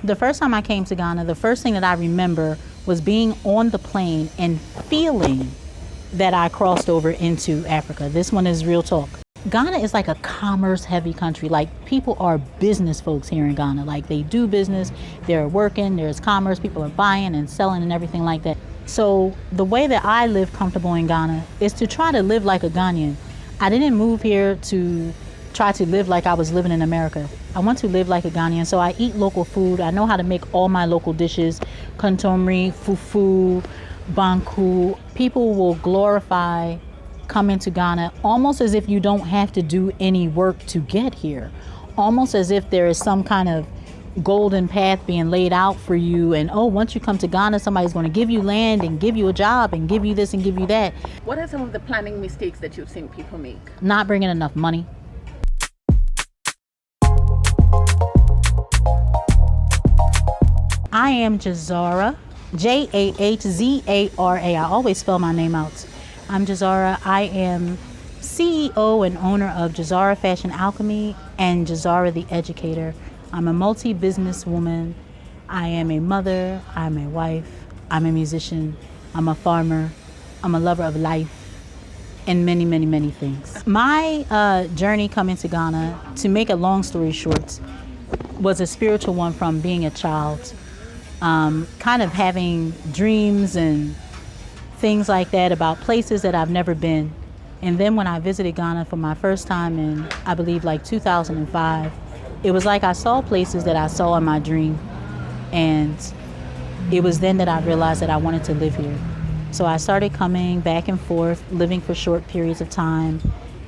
The first time I came to Ghana, the first thing that I remember was being on the plane and feeling that I crossed over into Africa. This one is real talk. Ghana is like a commerce heavy country. Like, people are business folks here in Ghana. Like, they do business, they're working, there's commerce, people are buying and selling and everything like that. So the way that I live comfortable in Ghana is to try to live like a Ghanaian. I didn't move here to try to live like I was living in America. I want to live like a Ghanaian, so I eat local food. I know how to make all my local dishes, kontomire, fufu, banku. People will glorify coming to Ghana almost as if you don't have to do any work to get here. Almost as if there is some kind of golden path being laid out for you, and once you come to Ghana, somebody's going to give you land and give you a job and give you this and give you that. What are some of the planning mistakes that you've seen people make? Not bringing enough money. I am Jahzara, Jahzara. I always spell my name out. I'm Jahzara. I am CEO and owner of Jahzara Fashion Alchemy and Jahzara the Educator. I'm a multi-business woman. I am a mother. I'm a wife. I'm a musician. I'm a farmer. I'm a lover of life and many, many, many things. My journey coming to Ghana, to make a long story short, was a spiritual one from being a child. Kind of having dreams and things like that about places that I've never been. And then when I visited Ghana for my first time in, I believe, like 2005, it was like I saw places that I saw in my dream. And it was then that I realized that I wanted to live here. So I started coming back and forth, living for short periods of time,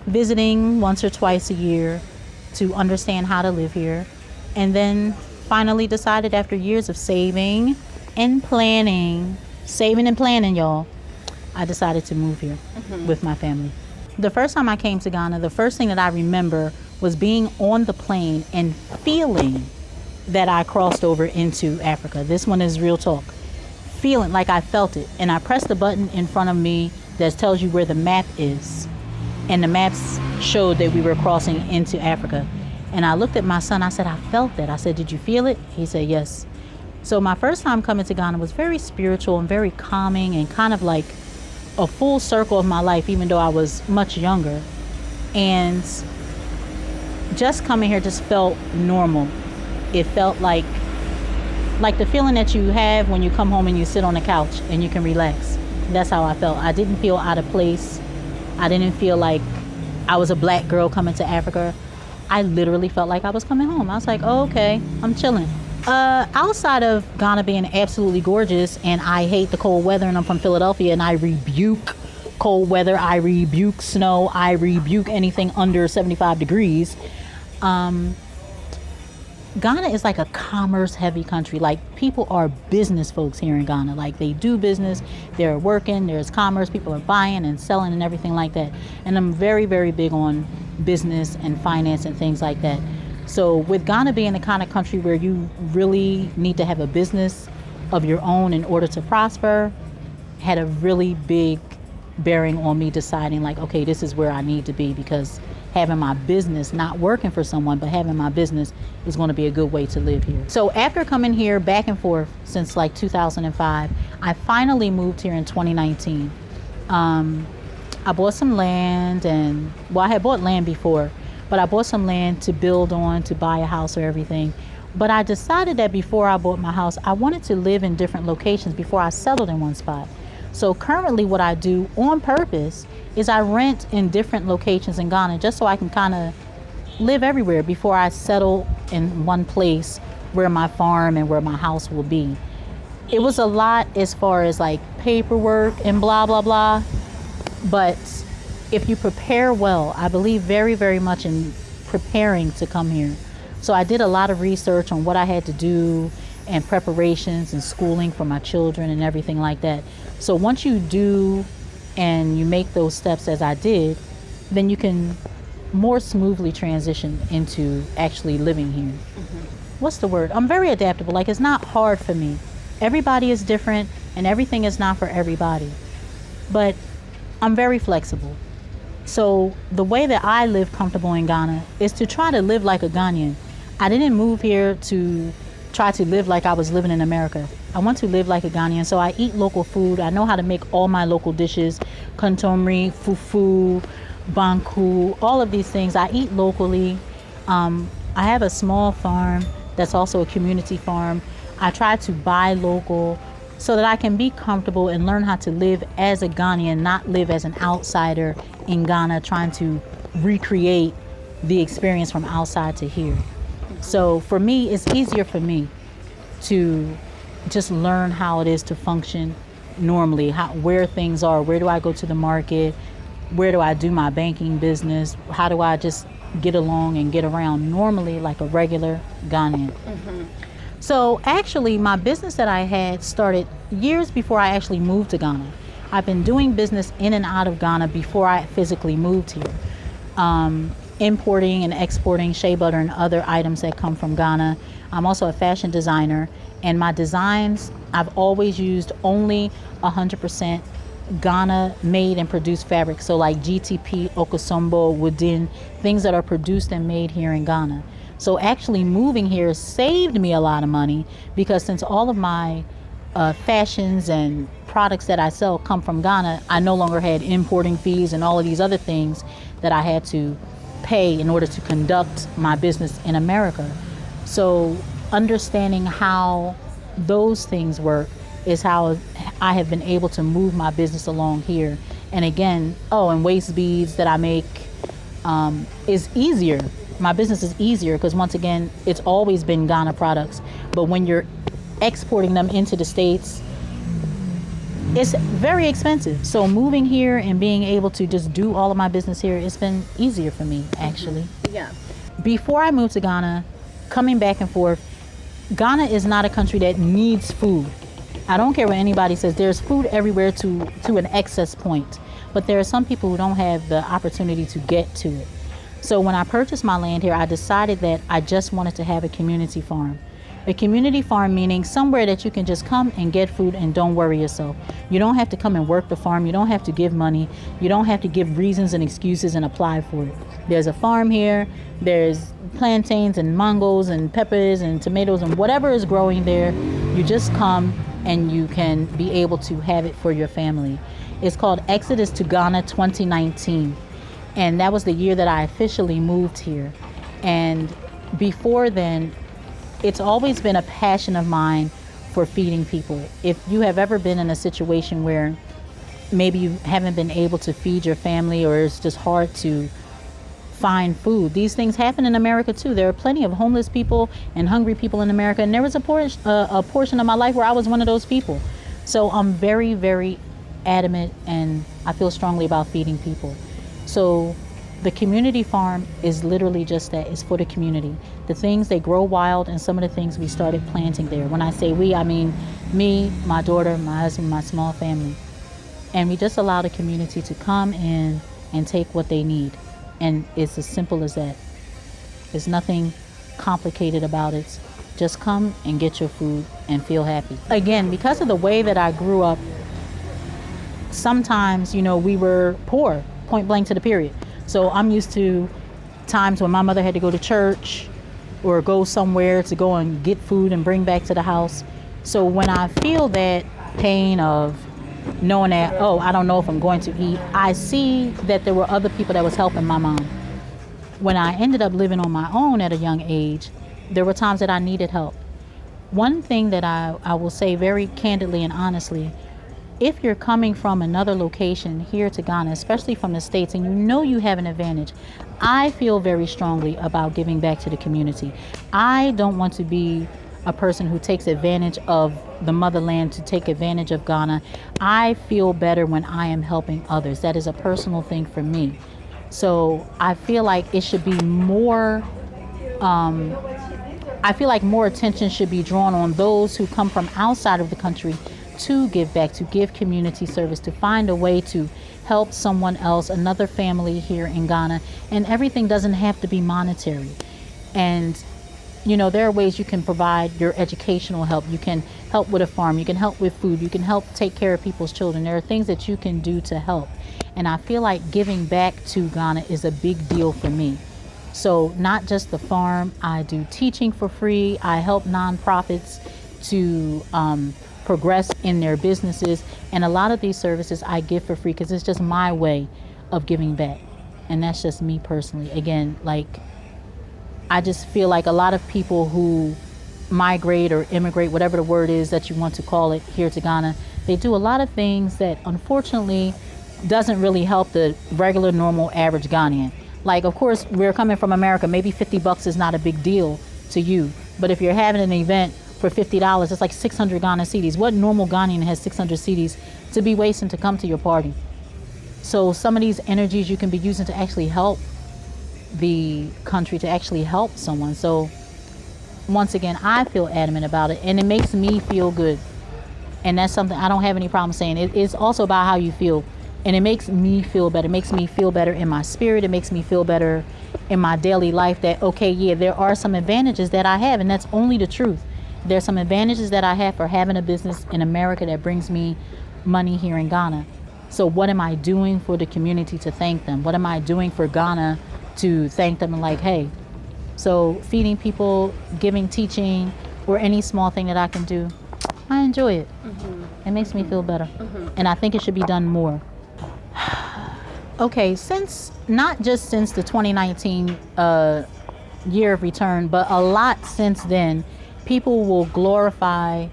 visiting once or twice a year to understand how to live here. And then finally decided, after years of saving and planning, y'all, I decided to move here with my family. The first time I came to Ghana, the first thing that I remember was being on the plane and feeling that I crossed over into Africa. This one is real talk. Feeling like I felt it. And I pressed the button in front of me that tells you where the map is. And the maps showed that we were crossing into Africa. And I looked at my son, I said, I felt that. I said, did you feel it? He said, yes. So my first time coming to Ghana was very spiritual and very calming and kind of like a full circle of my life, even though I was much younger. And just coming here just felt normal. It felt like the feeling that you have when you come home and you sit on the couch and you can relax. That's how I felt. I didn't feel out of place. I didn't feel like I was a black girl coming to Africa. I literally felt like I was coming home. I was like, oh, okay, I'm chilling. Outside of Ghana being absolutely gorgeous, and I hate the cold weather, and I'm from Philadelphia, and I rebuke cold weather, I rebuke snow, I rebuke anything under 75 degrees. Ghana is like a commerce heavy country. Like, people are business folks here in Ghana. Like, they do business, they're working, there's commerce, people are buying and selling and everything like that. And I'm very, very big on business and finance and things like that. So with Ghana being the kind of country where you really need to have a business of your own in order to prosper, had a really big bearing on me deciding, like, okay, this is where I need to be, because having my business, not working for someone, but having my business is going to be a good way to live here. So after coming here back and forth since like 2005, I finally moved here in 2019. I bought some land, and, well, I had bought land before, but I bought some land to build on, to buy a house or everything. But I decided that before I bought my house, I wanted to live in different locations before I settled in one spot. So currently what I do on purpose is I rent in different locations in Ghana, just so I can kind of live everywhere before I settle in one place where my farm and where my house will be. It was a lot as far as like paperwork and blah, blah, blah. But if you prepare well, I believe very, very much in preparing to come here. So I did a lot of research on what I had to do and preparations and schooling for my children and everything like that. So once you do and you make those steps as I did, then you can more smoothly transition into actually living here. What's the word? I'm very adaptable. Like, it's not hard for me. Everybody is different and everything is not for everybody. But I'm very flexible. So the way that I live comfortable in Ghana is to try to live like a Ghanaian. I didn't move here to try to live like I was living in America. I want to live like a Ghanaian, so I eat local food. I know how to make all my local dishes, kontomire, fufu, banku, all of these things. I eat locally. I have a small farm that's also a community farm. I try to buy local so that I can be comfortable and learn how to live as a Ghanaian, not live as an outsider in Ghana trying to recreate the experience from outside to here. So for me, it's easier for me to just learn how it is to function normally, where things are, where do I go to the market, where do I do my banking business, how do I just get along and get around normally like a regular Ghanaian. So actually my business that I had started years before I actually moved to Ghana. I've been doing business in and out of Ghana before I physically moved here. Importing and exporting shea butter and other items that come from Ghana. I'm also a fashion designer, and my designs, I've always used only 100% Ghana made and produced fabric. So like GTP, Okosombo, Woodin, things that are produced and made here in Ghana. So actually moving here saved me a lot of money, because since all of my fashions and products that I sell come from Ghana, I no longer had importing fees and all of these other things that I had to pay in order to conduct my business in America. So understanding how those things work is how I have been able to move my business along here. And again, and waist beads that I make is easier. My business is easier because once again, it's always been Ghana products. But when you're exporting them into the States, it's very expensive. So moving here and being able to just do all of my business here, it's been easier for me, actually. Yeah. Before I moved to Ghana, coming back and forth, Ghana is not a country that needs food. I don't care what anybody says. There's food everywhere to an excess point. But there are some people who don't have the opportunity to get to it. So when I purchased my land here, I decided that I just wanted to have a community farm. A community farm meaning somewhere that you can just come and get food and don't worry yourself. You don't have to come and work the farm. You don't have to give money. You don't have to give reasons and excuses and apply for it. There's a farm here. There's plantains and mangoes and peppers and tomatoes and whatever is growing there. You just come and you can be able to have it for your family. It's called Exodus to Ghana 2019. And that was the year that I officially moved here. And before then, it's always been a passion of mine for feeding people. If you have ever been in a situation where maybe you haven't been able to feed your family, or it's just hard to find food, these things happen in America too. There are plenty of homeless people and hungry people in America, and there was a portion of my life where I was one of those people. So I'm very, very adamant, and I feel strongly about feeding people. So the community farm is literally just that. It's for the community. The things, they grow wild, and some of the things we started planting there. When I say we, I mean me, my daughter, my husband, my small family. And we just allow the community to come in and take what they need. And it's as simple as that. There's nothing complicated about it. Just come and get your food and feel happy. Again, because of the way that I grew up, sometimes, we were poor, point blank to the period. So I'm used to times when my mother had to go to church or go somewhere to go and get food and bring back to the house. So when I feel that pain of knowing that, I don't know if I'm going to eat, I see that there were other people that was helping my mom. When I ended up living on my own at a young age, there were times that I needed help. One thing that I will say very candidly and honestly, if you're coming from another location here to Ghana, especially from the States, and you have an advantage, I feel very strongly about giving back to the community. I don't want to be a person who takes advantage of the motherland to take advantage of Ghana. I feel better when I am helping others. That is a personal thing for me. So I feel like it should be more, more attention should be drawn on those who come from outside of the country to give back, to give community service, to find a way to help someone else, another family here in Ghana. And everything doesn't have to be monetary. And, there are ways you can provide your educational help. You can help with a farm. You can help with food. You can help take care of people's children. There are things that you can do to help. And I feel like giving back to Ghana is a big deal for me. So not just the farm, I do teaching for free. I help nonprofits to progress in their businesses. And a lot of these services I give for free because it's just my way of giving back. And that's just me personally. Again, like, I just feel like a lot of people who migrate or immigrate, whatever the word is that you want to call it, here to Ghana, they do a lot of things that unfortunately doesn't really help the regular, normal, average Ghanaian. Like, of course, we're coming from America. Maybe $50 is not a big deal to you. But if you're having an event for $50, it's like 600 Ghana cedis. What normal Ghanaian has 600 cedis to be wasting to come to your party? So some of these energies you can be using to actually help the country, to actually help someone. So once again, I feel adamant about it, and it makes me feel good. And that's something I don't have any problem saying. It's also about how you feel. And it makes me feel better. It makes me feel better in my spirit. It makes me feel better in my daily life that, okay, yeah, there are some advantages that I have, and that's only the truth. There's some advantages that I have for having a business in America that brings me money here in Ghana. So what am I doing for the community to thank them? What am I doing for Ghana to thank them? And like, hey, so feeding people, giving, teaching, or any small thing that I can do, I enjoy it. It makes me feel better. And I think it should be done more. Okay, not just since the 2019 year of return, but a lot since then, people will glorify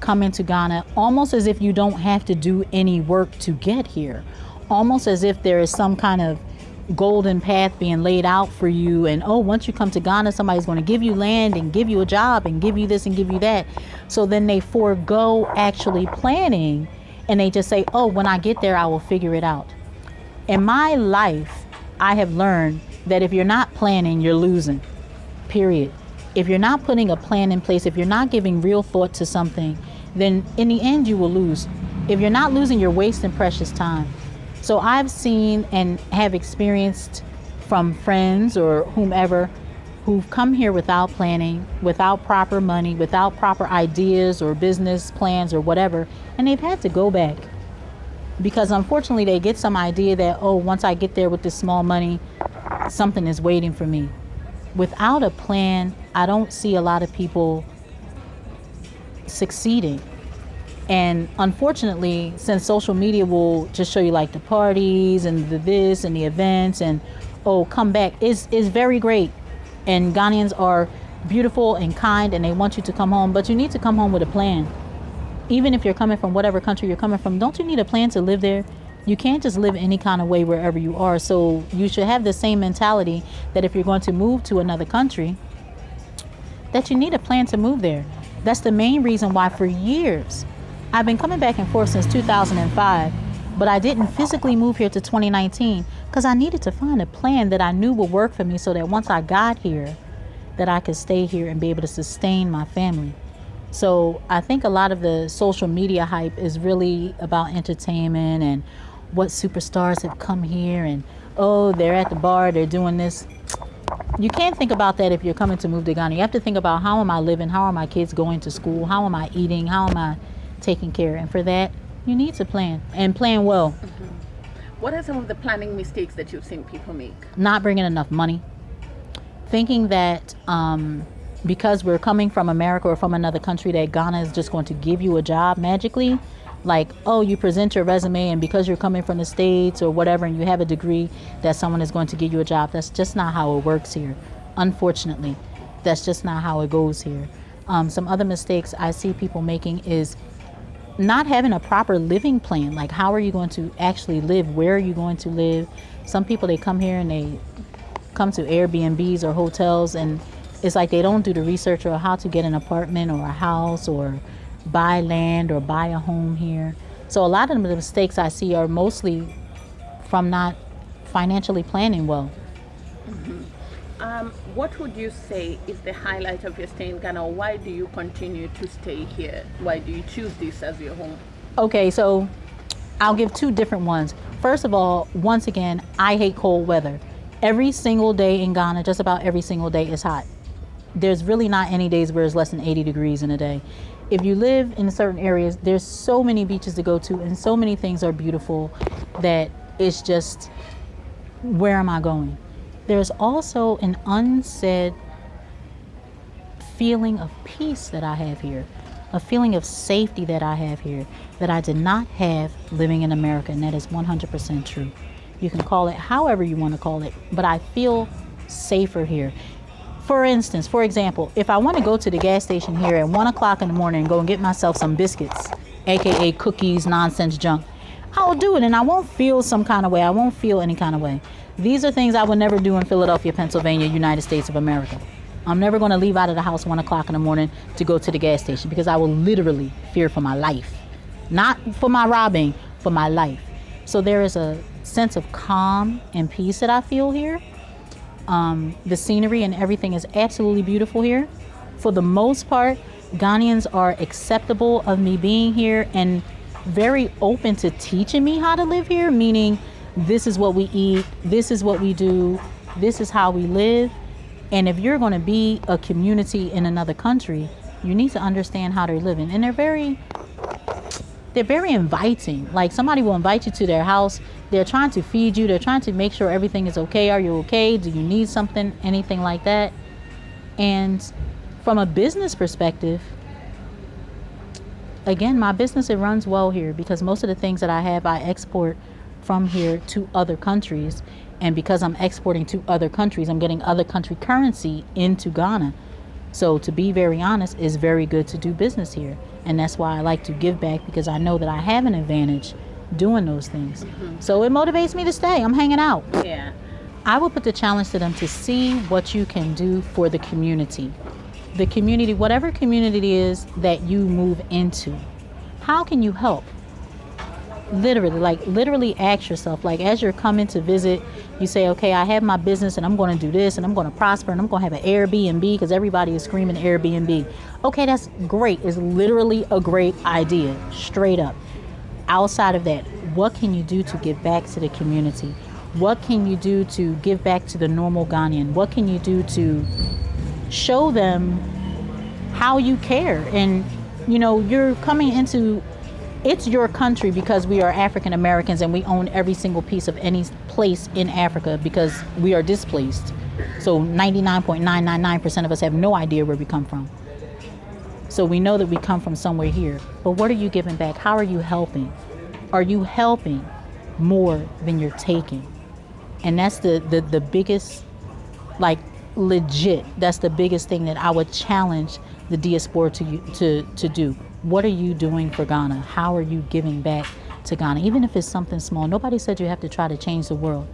coming to Ghana almost as if you don't have to do any work to get here. Almost as if there is some kind of golden path being laid out for you, and once you come to Ghana, somebody's going to give you land and give you a job and give you this and give you that. So then they forego actually planning, and they just say, when I get there I will figure it out. In my life, I have learned that if you're not planning, you're losing, period. If you're not putting a plan in place, if you're not giving real thought to something, then in the end you will lose. If you're not losing, you're wasting precious time. So I've seen and have experienced from friends or whomever who've come here without planning, without proper money, without proper ideas or business plans or whatever, and they've had to go back. Because unfortunately they get some idea that, once I get there with this small money, something is waiting for me. Without a plan, I don't see a lot of people succeeding. And unfortunately, since social media will just show you like the parties and the this and the events and come back, is very great. And Ghanaians are beautiful and kind and they want you to come home, but you need to come home with a plan. Even if you're coming from whatever country you're coming from, don't you need a plan to live there? You can't just live any kind of way wherever you are. So you should have the same mentality that if you're going to move to another country, that you need a plan to move there. That's the main reason why for years, I've been coming back and forth since 2005, but I didn't physically move here to 2019 because I needed to find a plan that I knew would work for me so that once I got here, that I could stay here and be able to sustain my family. So I think a lot of the social media hype is really about entertainment and what superstars have come here and, they're at the bar, they're doing this. You can't think about that if you're coming to move to Ghana. You have to think about, how am I living? How are my kids going to school? How am I eating? How am I taking care? And for that, you need to plan and plan well. What are some of the planning mistakes that you've seen people make? Not bringing enough money. Thinking that because we're coming from America or from another country that Ghana is just going to give you a job magically. Like, you present your resume and because you're coming from the States or whatever and you have a degree, that someone is going to give you a job. That's just not how it works here. Unfortunately, that's just not how it goes here. Some other mistakes I see people making is not having a proper living plan. Like, how are you going to actually live? Where are you going to live? Some people, they come here and they come to Airbnbs or hotels, and it's like they don't do the research or how to get an apartment or a house or buy land or buy a home here. So a lot of the mistakes I see are mostly from not financially planning well. What would you say is the highlight of your stay in Ghana? Why do you continue to stay here? Why do you choose this as your home? Okay, so I'll give two different ones. First of all, once again, I hate cold weather. Every single day in Ghana, just about every single day is hot. There's really not any days where it's less than 80 degrees in a day. If you live in certain areas, there's so many beaches to go to and so many things are beautiful that it's just, where am I going? there's also an unsaid feeling of peace that I have here, a feeling of safety that I have here that I did not have living in America, and that is 100% true. You can call it however you want to call it, but I feel safer here. For instance, for example, if I want to go to the gas station here at 1 o'clock in the morning and go and get myself some biscuits, aka cookies, nonsense junk, I will do it, and I won't feel some kind of way. I won't feel any kind of way. These are things I would never do in Philadelphia, Pennsylvania, United States of America. I'm never going to leave out of the house 1 o'clock in the morning to go to the gas station, because I will literally fear for my life. Not for my robbing, for my life. So there is a sense of calm and peace that I feel here. The scenery and everything is absolutely beautiful here. For the most part, Ghanaians are acceptable of me being here and very open to teaching me how to live here, meaning this is what we eat, this is what we do, this is how we live. And if you're going to be a community in another country, you need to understand how they're living. And they're very inviting. Like, somebody will invite you to their house. They're trying to feed you. They're trying to make sure everything is okay. Are you okay? Do you need something? Anything like that. And from a business perspective, again, my business, it runs well here, because most of the things that I have, I export from here to other countries. And because I'm exporting to other countries, I'm getting other country currency into Ghana. So to be very honest, it's very good to do business here. And that's why I like to give back, because I know that I have an advantage doing those things. Mm-hmm. So it motivates me to stay. I'm hanging out. Yeah. I would put the challenge to them to see what you can do for the community. The community, whatever community it is that you move into, how can you help? Literally ask yourself, like, as you're coming to visit, you say, okay, I have my business and I'm going to do this and I'm going to prosper and I'm going to have an Airbnb, because everybody is screaming Airbnb. Okay, that's great. It's literally a great idea, straight up. Outside of that, what can you do to give back to the community? What can you do to give back to the normal Ghanaian? What can you do to show them how you care? And, you know, you're coming into, it's your country because we are African Americans and we own every single piece of any place in Africa because we are displaced. So 99.999% of us have no idea where we come from. So we know that we come from somewhere here. But what are you giving back? How are you helping? Are you helping more than you're taking? And that's the biggest, like, legit, that's the biggest thing that I would challenge the diaspora to do. What are you doing for Ghana? How are you giving back to Ghana? Even if it's something small. Nobody said you have to try to change the world.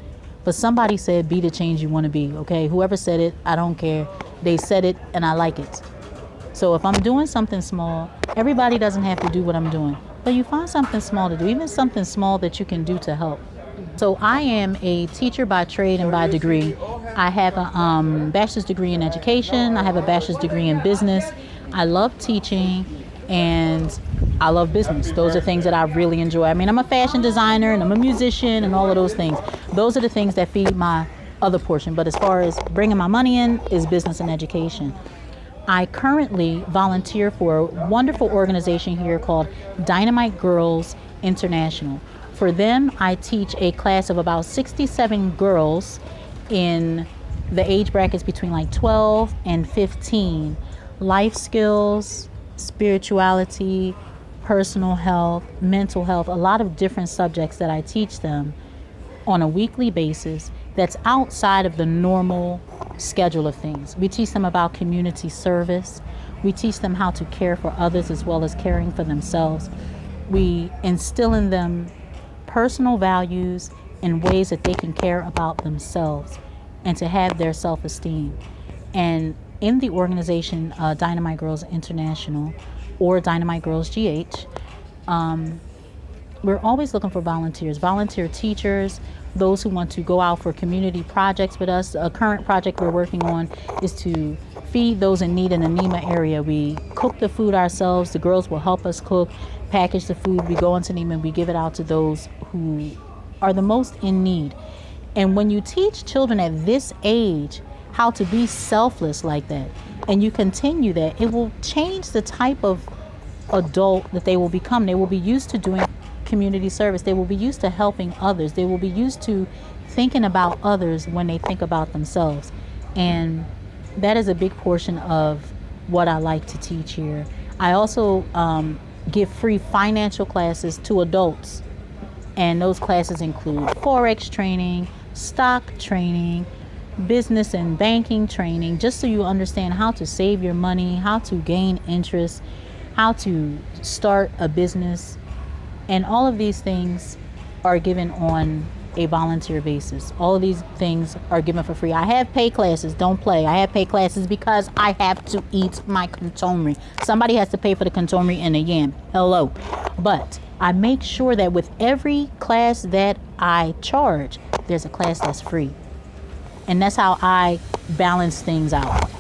But somebody said be the change you want to be, okay? Whoever said it, I don't care. They said it and I like it. So if I'm doing something small, everybody doesn't have to do what I'm doing. But you find something small to do, even something small that you can do to help. So I am a teacher by trade and by degree. I have a bachelor's degree in education. I have a bachelor's degree in business. I love teaching and I love business. Those are things that I really enjoy. I mean, I'm a fashion designer and I'm a musician and all of those things. Those are the things that feed my other portion. But as far as bringing my money in is business and education. I currently volunteer for a wonderful organization here called Dynamite Girls International. For them, I teach a class of about 67 girls in the age brackets between like 12 and 15. Life skills, spirituality, personal health, mental health, a lot of different subjects that I teach them on a weekly basis that's outside of the normal schedule of things. We teach them about community service. We teach them how to care for others as well as caring for themselves. We instill in them personal values and ways that they can care about themselves and to have their self-esteem. And in the organization Dynamite Girls International or Dynamite Girls GH, we're always looking for volunteers, volunteer teachers, those who want to go out for community projects with us. A current project we're working on is to feed those in need in the Nema area. We cook the food ourselves. The girls will help us cook, package the food. We go into Nema and we give it out to those who are the most in need. And when you teach children at this age how to be selfless like that, and you continue that, it will change the type of adult that they will become. They will be used to doing community service. They will be used to helping others. They will be used to thinking about others when they think about themselves. And that is a big portion of what I like to teach here. I also give free financial classes to adults, and those classes include forex training, stock training, business and banking training, just so you understand how to save your money, how to gain interest, how to start a business. And all of these things are given on a volunteer basis. All of these things are given for free. I have paid classes, don't play. I have paid classes because I have to eat my contomeri. Somebody has to pay for the contomeri and the yam. Hello. But I make sure that with every class that I charge, there's a class that's free. And that's how I balance things out.